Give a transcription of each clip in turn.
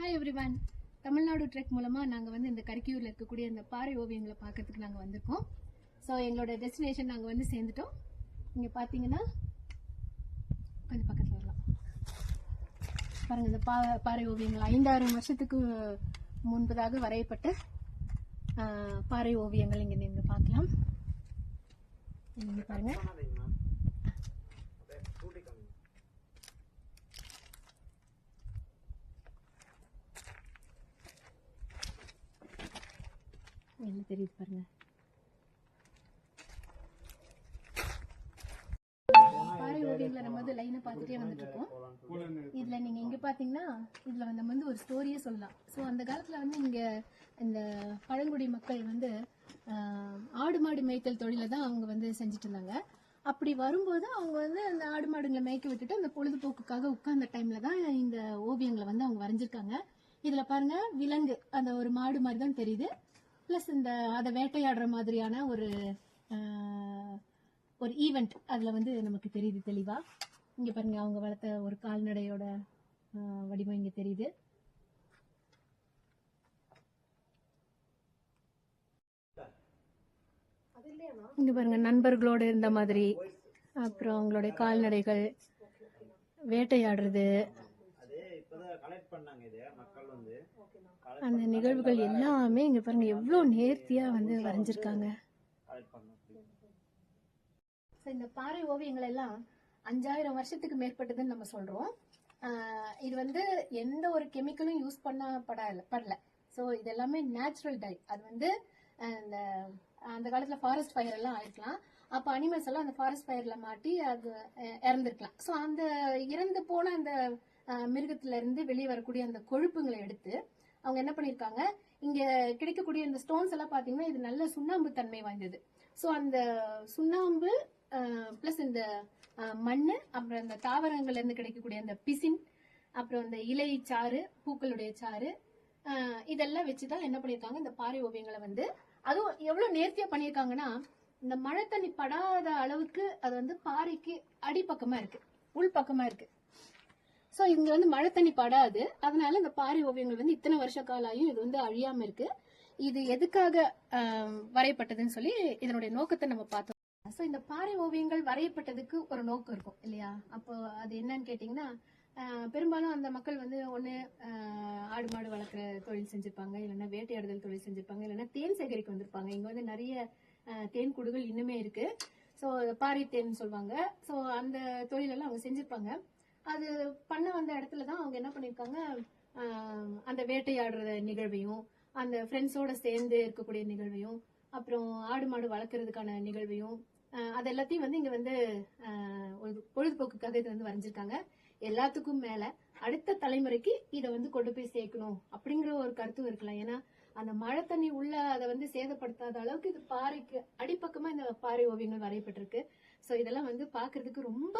Hi everyone. Tamil Nadu trek மூலமாக நாங்கள் வந்து இந்த கரிக்கியூரில் இருக்கக்கூடிய இந்த பாறை ஓவியங்களை பார்க்கறதுக்கு நாங்கள் வந்திருக்கோம். ஸோ எங்களோட டெஸ்டினேஷன் நாங்கள் வந்து சேர்ந்துட்டோம். இங்கே பார்த்தீங்கன்னா கொஞ்சம் பக்கத்தில் வரலாம் பாருங்கள். இந்த பாறை ஓவியங்கள் 5000 வருஷத்துக்கு முன்பதாக வரையப்பட்ட பாறை ஓவியங்கள் இங்கே நீங்கள் பார்க்கலாம். இங்கே பாருங்கள். என்ன தெரியுது பாருங்க. பாறை ஓவியங்களை நம்ம வந்து லைனை பார்த்துட்டே வந்துட்டு இருக்கோம். இதுல நீங்க இங்க பாத்தீங்கன்னா இதுல நம்ம வந்து ஒரு ஸ்டோரியே சொல்லலாம். ஸோ அந்த காலத்துல வந்து இங்க இந்த பழங்குடி மக்கள் வந்து ஆடு மாடு மேய்த்தல் தொழிலை தான் அவங்க வந்து செஞ்சுட்டு இருந்தாங்க. அப்படி வரும்போது அவங்க வந்து அந்த ஆடு மாடுங்களை மேய்க்க விட்டுட்டு அந்த பொழுதுபோக்குக்காக உட்கார்ந்த டைம்ல தான் இந்த ஓவியங்களை வந்து அவங்க வரைஞ்சிருக்காங்க. இதுல பாருங்க, விலங்கு அந்த ஒரு மாடு மாதிரி தான் தெரியுது. பிளஸ் இந்த அதை வேட்டையாடுற மாதிரியான ஒரு ஈவெண்ட் அதில் வந்து நமக்கு தெரியுது தெளிவா. இங்கே பாருங்க, அவங்க வளர்த்த ஒரு கால்நடையோட வடிவம் இங்கே தெரியுது. இங்கே பாருங்க, நண்பர்களோடு இருந்த மாதிரி, அப்புறம் அவங்களுடைய கால்நடைகள் வேட்டையாடுறது, அந்த நிகழ்வுகள் எல்லாமே இங்க பாருங்க எவ்வளவு நேர்த்தியா வந்து வரைஞ்சிருக்காங்க. இந்த பாறை ஓவியங்கள் எல்லாம் 5000 வருஷத்துக்கு மேற்பட்டதுன்னு நம்ம சொல்றோம். இது வந்து எந்த ஒரு கெமிக்கலும் யூஸ் படல. ஸோ இது எல்லாமே நேச்சுரல் டை. அது வந்து அந்த காலத்துல ஃபாரஸ்ட் ஃபயர் எல்லாம் ஆயிருக்கலாம். அப்ப அனிமல்ஸ் எல்லாம் அந்த ஃபாரஸ்ட் ஃபயர்ல மாட்டி அது இறந்துருக்கலாம். ஸோ அந்த இறந்து போன அந்த மிருகத்துல இருந்து வெளியே வரக்கூடிய அந்த கொழுப்புங்களை எடுத்து அவங்க என்ன பண்ணிருக்காங்க, இங்க கிடைக்கக்கூடிய இந்த ஸ்டோன்ஸ் எல்லாம் பாத்தீங்கன்னா இது நல்ல சுண்ணாம்பு தன்மை வாய்ந்தது. ஸோ அந்த சுண்ணாம்பு பிளஸ் இந்த மண்ணு, அப்புறம் இந்த தாவரங்கள்ல இருந்து கிடைக்கக்கூடிய அந்த பிசின், அப்புறம் இந்த இலை சாறு, பூக்களுடைய சாறு, இதெல்லாம் வச்சுதான் என்ன பண்ணிருக்காங்க இந்த பாறை ஓவியங்களை வந்து, அதுவும் எவ்வளவு நேர்த்தியா பண்ணிருக்காங்கன்னா, இந்த மழை தண்ணி படாத அளவுக்கு அது வந்து பாறைக்கு அடிப்பக்கமா இருக்கு, உள்பக்கமா இருக்கு. ஸோ இங்க வந்து மழை தண்ணி படாது. அதனால இந்த பாறை ஓவியங்கள் வந்து இத்தனை வருஷ காலாயும் இது வந்து அழியாம இருக்கு. இது எதுக்காக வரையப்பட்டதுன்னு சொல்லி இதனுடைய நோக்கத்தை நம்ம பார்த்தோம். ஸோ இந்த பாறை ஓவியங்கள் வரையப்பட்டதுக்கு ஒரு நோக்கம் இருக்கும் இல்லையா? அப்போ அது என்னன்னு கேட்டீங்கன்னா, பெரும்பாலும் அந்த மக்கள் வந்து ஒன்று ஆடு மாடு வளர்க்குற தொழில் செஞ்சிருப்பாங்க, இல்லைன்னா வேட்டையாடுதல் தொழில் செஞ்சிருப்பாங்க, இல்லைன்னா தேன் சேகரிக்க வந்திருப்பாங்க. இங்க வந்து நிறைய தேன் கூடுகள் இன்னுமே இருக்கு. ஸோ பாறை தேன் சொல்லுவாங்க. ஸோ அந்த தொழிலெல்லாம் அவங்க செஞ்சிருப்பாங்க. அது பண்ண வந்த இடத்துலதான் அவங்க என்ன பண்ணிருக்காங்க, அந்த வேட்டையாடுற நிகழ்வையும், அந்த ஃப்ரெண்ட்ஸோட சேர்ந்து இருக்கக்கூடிய நிகழ்வையும், அப்புறம் ஆடு மாடு வளர்க்கறதுக்கான நிகழ்வையும், அது எல்லாத்தையும் வந்து இங்க வந்து ஒரு பொழுதுபோக்குக்காக இது வந்து வரைஞ்சிருக்காங்க. எல்லாத்துக்கும் மேல அடுத்த தலைமுறைக்கு இதை வந்து கொண்டு போய் சேர்க்கணும் அப்படிங்கிற ஒரு கருத்தும் இருக்கலாம். ஏன்னா அந்த மழை தண்ணி உள்ள அதை வந்து சேதப்படுத்தாத அளவுக்கு இது பாறைக்கு அடிப்பக்கமா இந்த பாறை ஓவியங்கள் வரையப்பட்டிருக்கு. ஸோ இதெல்லாம் வந்து பாக்குறதுக்கு ரொம்ப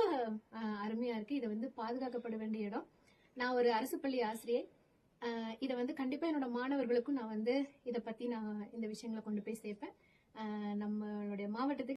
அருமையா இருக்கு. இதை வந்து பாதுகாக்கப்பட வேண்டிய இடம். நான் ஒரு அரசு பள்ளி ஆசிரியை. இதை வந்து கண்டிப்பா என்னோட மாணவர்களுக்கும் நான் வந்து இதை பத்தி நான் இந்த விஷயங்களை கொண்டு போய் சேர்ப்பேன். நம்மளுடைய மாவட்டத்துக்கு